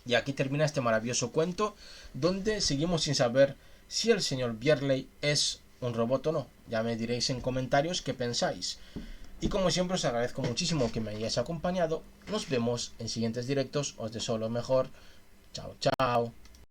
Y aquí termina este maravilloso cuento, donde seguimos sin saber si el señor Bierley es un robot o no. Ya me diréis en comentarios qué pensáis. Y como siempre os agradezco muchísimo que me hayáis acompañado. Nos vemos en siguientes directos. Os deseo lo mejor. Chao, chao.